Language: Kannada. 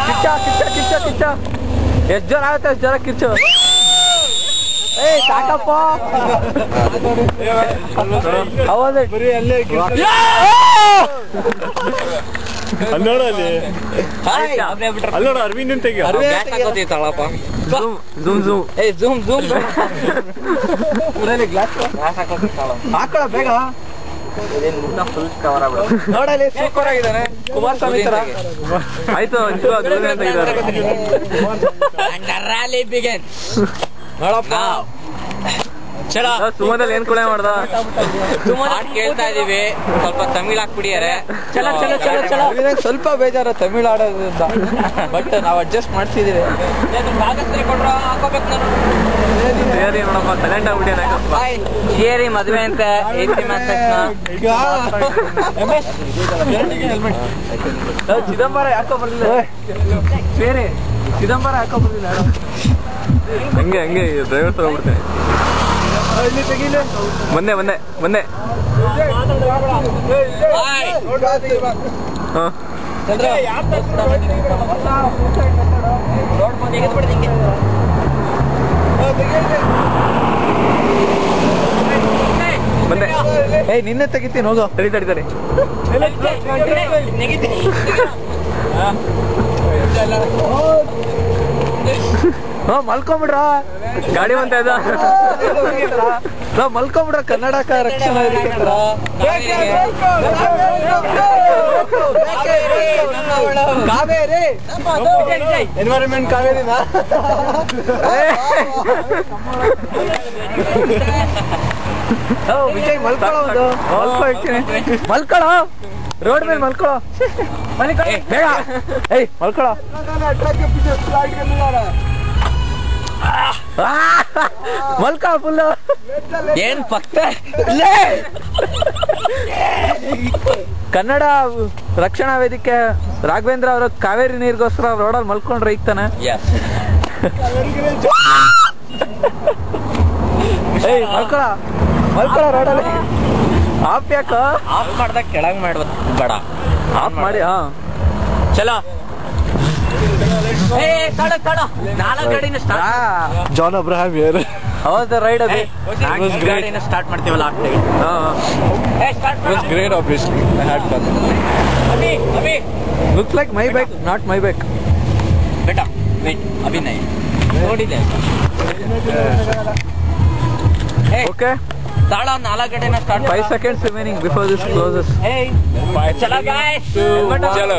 ಕಿಚ್ಚ ಕಿಚ್ಚ ಕಿಚ್ಚ ಕಿಚ್ಚ ಎಷ್ಟು ಜನ ಆಗುತ್ತೆ ಅಷ್ಟು ಜನ ಕಿಚ್ಚು ಏಯ್ ಸಾಕಪ್ಪ ನೋಡ ಅಲ್ಲಿ ಅಲ್ಲೋಡ ಅರವಿಂದ್ ತೆಗಿಯಪ್ಪ ಹಾಕೊಳ್ಳ ಬೇಗ ನೋಡಲಿ ಸೂಪರ್ ಆಗಿದ್ದಾನೆ ಕುಮಾರಸ್ವಾಮಿ ತರ ಆಯ್ತು ನೋಡಪ್ಪ ಸುಮದಲ್ಲಿ ಏನ್ ಕುಳೆ ಮಾಡ್ದ ಕೇಳ್ತಾ ಇದೀವಿ ಸ್ವಲ್ಪ ತಮಿಳ್ ಹಾಕ್ಬಿಡಿಯಾರೆ ಸ್ವಲ್ಪ ಬೇಜಾರ ತಮಿಳ್ ಆಡೋದ್ರಿಂದ ಬಟ್ ನಾವ್ ಅಡ್ಜಸ್ಟ್ ಮಾಡ್ತಿದೀವಿ ಸೇರಿ ನೋಡಪ್ಪ ಸೈಲೆಂಟ್ ಆಗ್ಬಿಟ್ಟಿಯಾರ ಸೇರಿ ಮದ್ವೆ ಅಂತ ಚಿದಂಬರ ಯಾಕೋ ಬರ್ಲಿಲ್ಲ ಸೇರಿ ಚಿದಂಬರ ಯಾಕೋ ಬರ್ಲಿಲ್ಲ ಹಂಗೆ ಹಂಗೆ ಡ್ರೈವರ್ ತಗೊಂಡ್ಬಿಡ್ತೇನೆ ಮೊನ್ನೆ ಮೊನ್ನೆ ಮೊನ್ನೆ ಬಂದೆ ಏಯ್ ನಿನ್ನೆ ತೆಗಿತೀನಿ ಹೋಗೋ ತಡಿ ತಡಿ ತಡಿ ಮಲ್ಕೊಂಬಿಡ್ರ ಗಾಡಿ ಬಂತ ನಾವ್ ಮಲ್ಕೊಂಬಿಡ್ರ ಕನ್ನಡಕ ರಕ್ಷಣಾ ಕಾವೇರಿ ಎನ್ವೈರನ್ಮೆಂಟ್ ಕಾವೇರಿನ ವಿಜಯ್ ಮಲ್ಕೊಳ್ಳೋದು ಮಲ್ಕೊಳ್ಳೋ ರೋಡ್ ಮೇಲೆ ಮಲ್ಕೊಳ್ಳೋ ಬೇಗ ಏಯ್ ಮಲ್ಕೊಳ್ಳೋ ಮಲ್ಕ ಫುಲ್ ಏನ್ ಪಕ್ಕ ಕನ್ನಡ ರಕ್ಷಣಾ ವೇದಿಕೆ ರಾಘವೇಂದ್ರ ಅವ್ರ ಕಾವೇರಿ ನೀರಿಗೋಸ್ಕರ ರೋಡಲ್ಲಿ ಮಲ್ಕೊಂಡ್ರೆ ಇಕ್ತಾನೆ ಏಯ್ ಮಲ್ಕೊಳ ಮಲ್ಕೊಳ ರೋಡಲ್ಲಿ ಆಫ್ ಯಾಕ ಆಫ್ ಮಾಡ್ದಾಗ ಕೆಳಗ್ ಮಾಡ್ಬೇಕು ಬೇಡ ಆಫ್ ಮಾಡಿ ಹಾ ಚಲೋ ಜಾನ್ ಅಬ್ರಹಾಂ ಯಾರು ಹೌದು ರೈಡ್ ಅದು ಗಾಡಿನ ಸ್ಟಾರ್ಟ್ ಮಾಡ್ತೀವಲ್ಲ ಆಗ್ತೇವೆ great obviously I had fun looks like my bike not my bike ಬೇಟ ವೇಟ್ ಅಭಿನಯ್ ನೋಡಿದೆ ಓಕೆ ತಾಳ 4 ಗಂಟೆನ start 5 seconds remaining before this closes. ಚಲೋ ಗಾಯ್ಸ್ ಚಲೋ